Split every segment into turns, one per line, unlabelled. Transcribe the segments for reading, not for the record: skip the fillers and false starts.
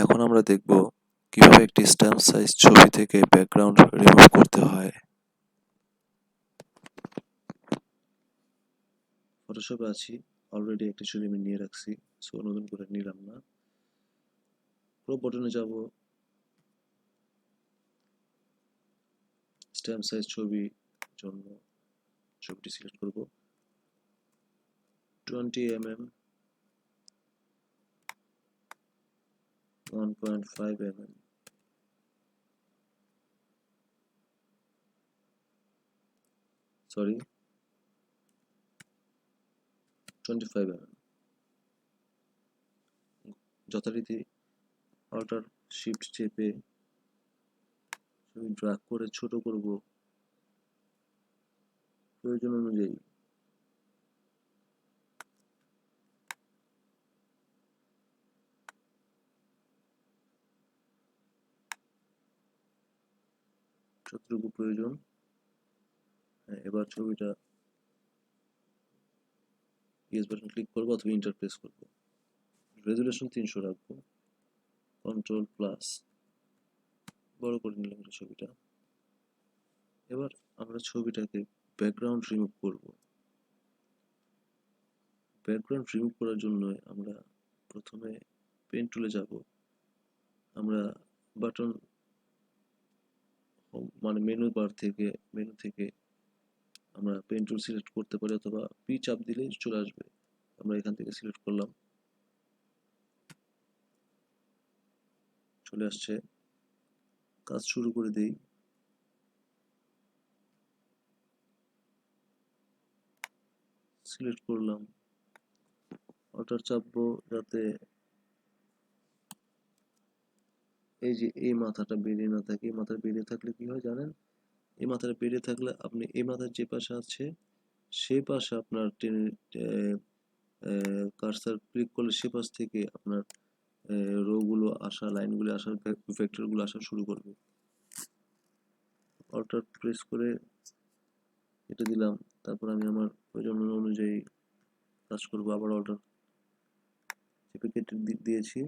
এখন আমরা দেখব কিভাবে একটি স্ট্যাম্প সাইজ ছবি থেকে ব্যাকগ্রাউন্ড রিমুভ করতে হয়। ফটোশপে আছি, অলরেডি একটি ছবি আমি নিয়ে রাখছি, সো নতুন করে নিলাম না। ক্রপ বটনে যাব, স্ট্যাম্প সাইজ ছবি জন্য ছবিটি সিলেক্ট করব 20 mm 1.5 mm সরি 25 mm। যথারীতি অল্টার শিফট চেপে ছবি ড্র্যাগ করে ছোট করব প্রয়োজন অনুযায়ী। যতটুকু প্রয়োজন। এবার ছবিটা ইয়েস বাটন ক্লিক করবো অথবা ইন্টার প্রেস করবো। রেজুলেশন 300 রাখবো, কন্ট্রোল প্লাস বড় করে নিলাম ছবিটা। এবার আমরা ছবিটাকে ব্যাকগ্রাউন্ড রিমুভ করব। ব্যাকগ্রাউন্ড রিমুভ করার জন্য আমরা প্রথমে পেন টুলে যাব। আমরা বাটন মানে মেনু থেকে আমরা পেন টুল সিলেক্ট করতে পারি অথবা পি চাপ দিলেই চলে আসবে। আমরা এখান থেকে সিলেক্ট করলাম, চলে আসছে। কাজ শুরু করে দেই। সিলেক্ট করলাম, অল্টার চাপবো যাতে এই যে এই মাথাটা বেরিয়ে না থাকে। এই মাথাটা বেরিয়ে থাকলে কি হয় জানেন? এই মাথাটা বেরিয়ে থাকলে আপনি এই মাথার যে পাশে আছে সেই পাশে আপনার টেনে কার্সার ক্লিক করলে সে পাশ থেকে আপনার রো গুলো আসা, লাইনগুলো আসা, ভেক্টর গুলো আসা শুরু করবে। অল্টার প্রেস করে এটা দিলাম, তারপর আমি আমার প্রয়োজন অনুযায়ী কাজ করবো। আবার অল্টার চেপে কেটে দিয়েছি।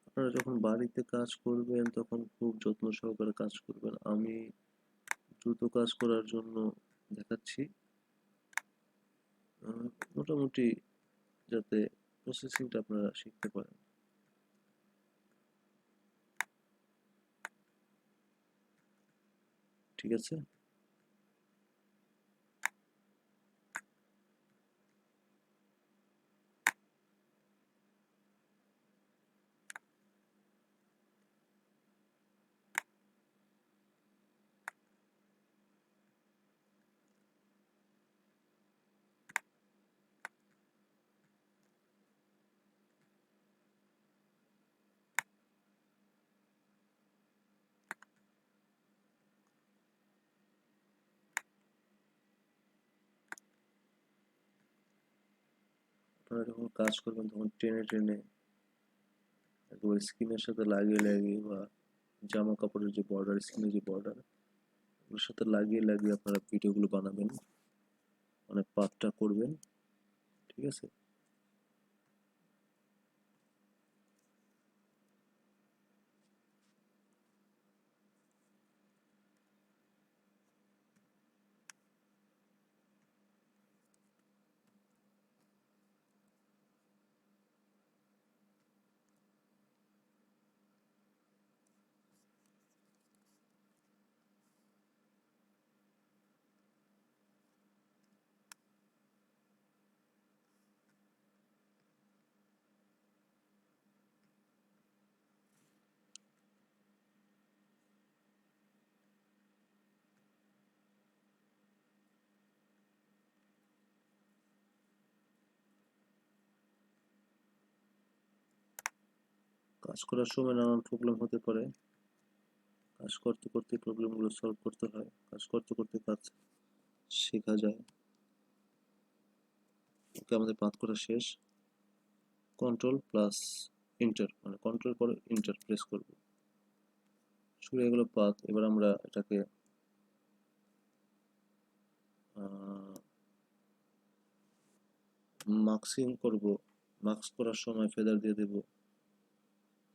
আপনারা যখন বাড়িতে কাজ করবেন তখন খুব যত্ন সহকারে কাজ করবেন। আমি দ্রুত কাজ করার জন্য দেখাচ্ছি, মোটামুটি যাতে প্রসেসিংটা আপনারা শিখতে পারেন। ঠিক আছে? আপনারা যখন কাজ করবেন তখন টেনে টেনে একেবারে স্কিনের সাথে লাগিয়ে লাগিয়ে বা জামা কাপড়ের যে বর্ডার, স্কিনের যে বর্ডার, ওর সাথে লাগিয়ে লাগিয়ে আপনারা ভিডিওগুলো বানাবেন, মানে পাথটা করবেন। ঠিক আছে? কাজ করার সময় নানান প্রবলেম হতে পারে। কাজ করতে করতে প্রবলেমগুলো সলভ করতে হয়। কাজ করতে করতে কাজ শেখা যায়। ওকে, আমাদের পাথ করা শেষ। কন্ট্রোল প্লাস ইন্টার, মানে কন্ট্রোল করে ইন্টার প্রেস করব। শুরু হয়ে গেল পাথ। এবার আমরা এটাকে মাস্কিং করব, মাস্ক করার সময় ফেদার দিয়ে দেব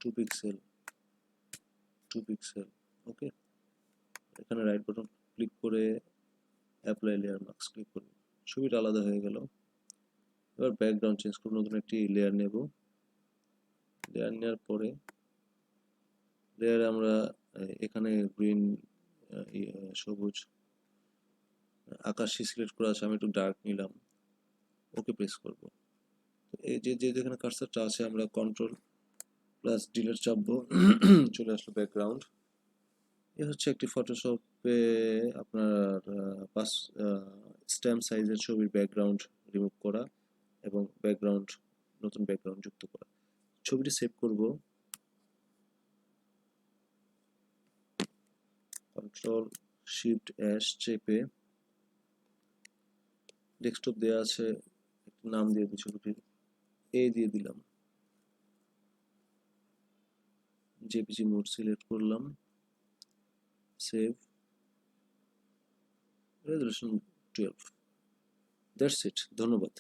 2 পিক্সেল, 2 পিক্সেল। ওকে, এখানে রাইট বাটন ক্লিক করে অ্যাপ্লাই লেয়ার মাস্ক ক্লিক করব, ছবিটা আলাদা হয়ে গেল। এবার ব্যাকগ্রাউন্ড চেঞ্জ করব, নতুন একটি লেয়ার নেব। লেয়ার নেওয়ার পরে লেয়ারে আমরা এখানে গ্রিন, সবুজ, আকাশি সিলেক্ট করা আছে, আমি একটু ডার্ক নিলাম, ওকে প্রেস করব। এই যে যেখানে কার্সারটা আছে আমরা কন্ট্রোল প্লাস ডিলিট চাপবো, চলে আসলো ব্যাকগ্রাউন্ড। এ হচ্ছে একটি ফটোশপে আপনার পাঁচ স্ট্যাম্প সাইজের ছবির ব্যাকগ্রাউন্ড রিমুভ করা এবং ব্যাকগ্রাউন্ড, নতুন ব্যাকগ্রাউন্ড যুক্ত করা। ছবিটি সেভ করব, কন্ট্রোল শিফট অ্যাশ চেপে, ডেস্কটপ দেওয়া আছে, একটু নাম দিয়ে দিই ছবিটির, দিয়ে দিলাম, জেপিজি মোড সিলেক্ট করলাম, সেভ, রেজলিউশন 12। দ্যাটস ইট, ধন্যবাদ।